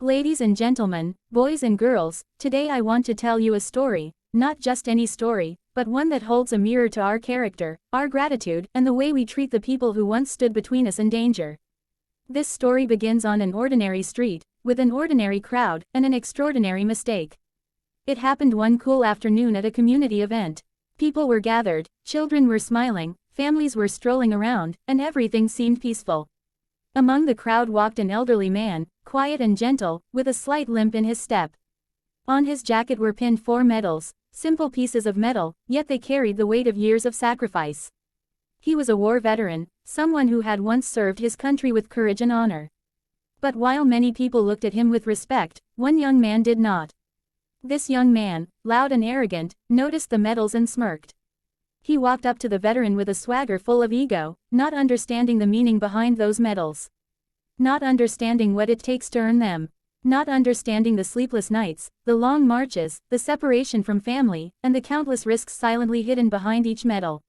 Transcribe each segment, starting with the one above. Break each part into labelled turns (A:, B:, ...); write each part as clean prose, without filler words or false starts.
A: Ladies and gentlemen, boys and girls, today I want to tell you a story, not just any story, but one that holds a mirror to our character, our gratitude, and the way we treat the people who once stood between us and danger. This story begins on an ordinary street, with an ordinary crowd, and an extraordinary mistake. It happened one cool afternoon at a community event. People were gathered, children were smiling, families were strolling around, and everything seemed peaceful. Among the crowd walked an elderly man, quiet and gentle, with a slight limp in his step. On his jacket were pinned 4 medals, simple pieces of metal, yet they carried the weight of years of sacrifice. He was a war veteran, someone who had once served his country with courage and honor. But while many people looked at him with respect, one young man did not. This young man, loud and arrogant, noticed the medals and smirked. He walked up to the veteran with a swagger full of ego, not understanding the meaning behind those medals. Not understanding what it takes to earn them. Not understanding the sleepless nights, the long marches, the separation from family, and the countless risks silently hidden behind each medal.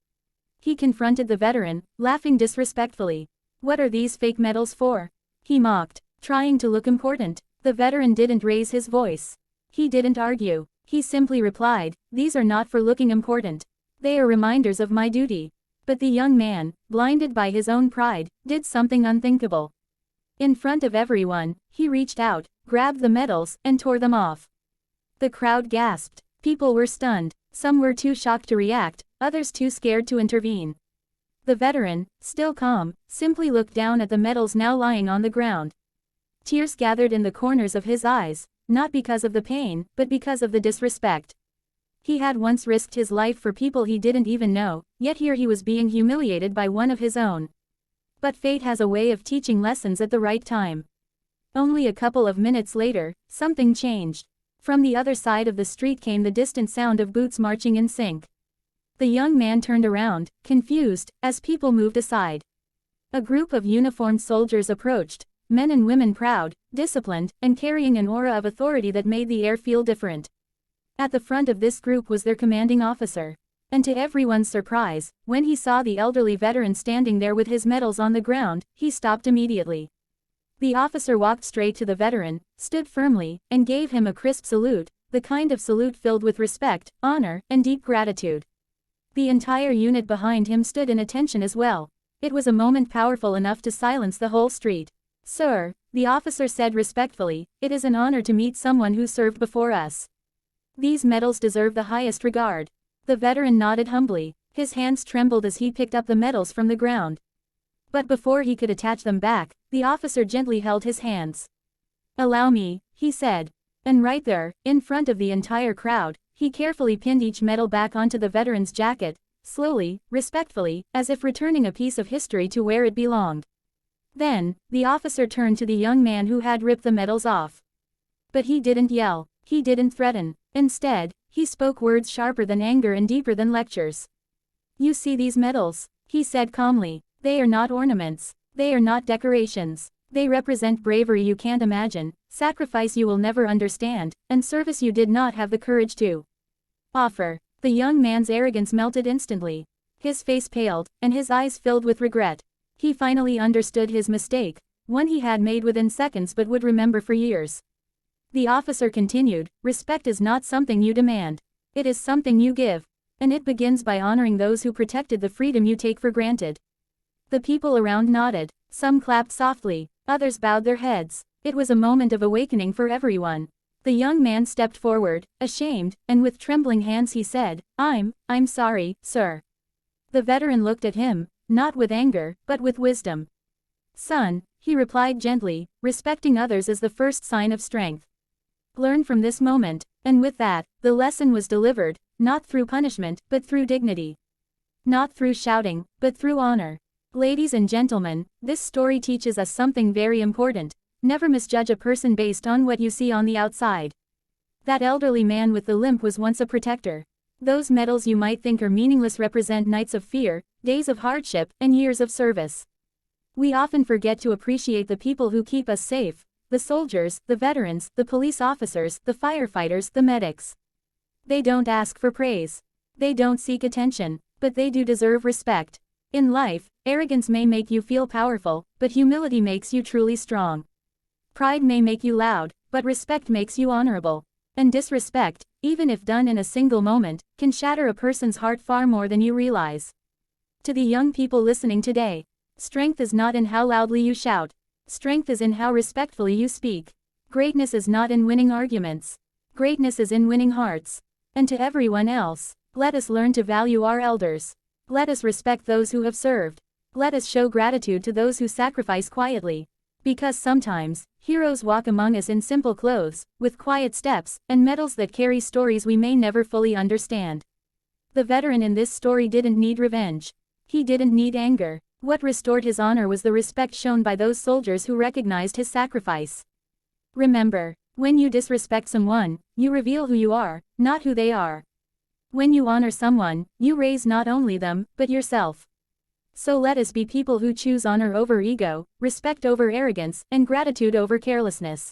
A: He confronted the veteran, laughing disrespectfully. "What are these fake medals for?" he mocked, trying to look important. The veteran didn't raise his voice. He didn't argue. He simply replied, "These are not for looking important. They are reminders of my duty." But the young man, blinded by his own pride, did something unthinkable. In front of everyone, he reached out, grabbed the medals, and tore them off. The crowd gasped. People were stunned. Some were too shocked to react, others too scared to intervene. The veteran, still calm, simply looked down at the medals now lying on the ground. Tears gathered in the corners of his eyes, not because of the pain, but because of the disrespect. He had once risked his life for people he didn't even know, yet here he was being humiliated by one of his own. But fate has a way of teaching lessons at the right time. Only a couple of minutes later, something changed. From the other side of the street came the distant sound of boots marching in sync. The young man turned around, confused, as people moved aside. A group of uniformed soldiers approached, men and women proud, disciplined, and carrying an aura of authority that made the air feel different. At the front of this group was their commanding officer. And to everyone's surprise, when he saw the elderly veteran standing there with his medals on the ground, he stopped immediately. The officer walked straight to the veteran, stood firmly, and gave him a crisp salute, the kind of salute filled with respect, honor, and deep gratitude. The entire unit behind him stood in attention as well. It was a moment powerful enough to silence the whole street. "Sir," the officer said respectfully, "it is an honor to meet someone who served before us. These medals deserve the highest regard." The veteran nodded humbly. His hands trembled as he picked up the medals from the ground. But before he could attach them back, the officer gently held his hands. "Allow me," he said. And right there, in front of the entire crowd, he carefully pinned each medal back onto the veteran's jacket, slowly, respectfully, as if returning a piece of history to where it belonged. Then, the officer turned to the young man who had ripped the medals off. But he didn't yell. He didn't threaten. Instead, he spoke words sharper than anger and deeper than lectures. "You see these medals?" he said calmly. "They are not ornaments. They are not decorations. They represent bravery you can't imagine, sacrifice you will never understand, and service you did not have the courage to offer." The young man's arrogance melted instantly. His face paled, and his eyes filled with regret. He finally understood his mistake, one he had made within seconds but would remember for years. The officer continued, "Respect is not something you demand. It is something you give. And it begins by honoring those who protected the freedom you take for granted." The people around nodded. Some clapped softly, others bowed their heads. It was a moment of awakening for everyone. The young man stepped forward, ashamed, and with trembling hands he said, I'm sorry, sir." The veteran looked at him, not with anger, but with wisdom. "Son," he replied gently, "respecting others is the first sign of strength. Learn from this moment." And with that, the lesson was delivered, not through punishment, but through dignity. Not through shouting, but through honor. Ladies and gentlemen, this story teaches us something very important. Never misjudge a person based on what you see on the outside. That elderly man with the limp was once a protector. Those medals you might think are meaningless represent nights of fear, days of hardship, and years of service. We often forget to appreciate the people who keep us safe. The soldiers, the veterans, the police officers, the firefighters, the medics. They don't ask for praise. They don't seek attention, but they do deserve respect. In life, arrogance may make you feel powerful, but humility makes you truly strong. Pride may make you loud, But respect makes you honorable. And disrespect, even if done in a single moment, can shatter a person's heart far more than you realize. To the young people listening today, strength is not in how loudly you shout. Strength is in how respectfully you speak. Greatness is not in winning arguments. Greatness is in winning hearts. And to everyone else, let us learn to value our elders. Let us respect those who have served. Let us show gratitude to those who sacrifice quietly. Because sometimes, heroes walk among us in simple clothes, with quiet steps, and medals that carry stories we may never fully understand. The veteran in this story didn't need revenge. He didn't need anger. What restored his honor was the respect shown by those soldiers who recognized his sacrifice. Remember, when you disrespect someone, you reveal who you are, not who they are. When you honor someone, you raise not only them, but yourself. So let us be people who choose honor over ego, respect over arrogance, and gratitude over carelessness.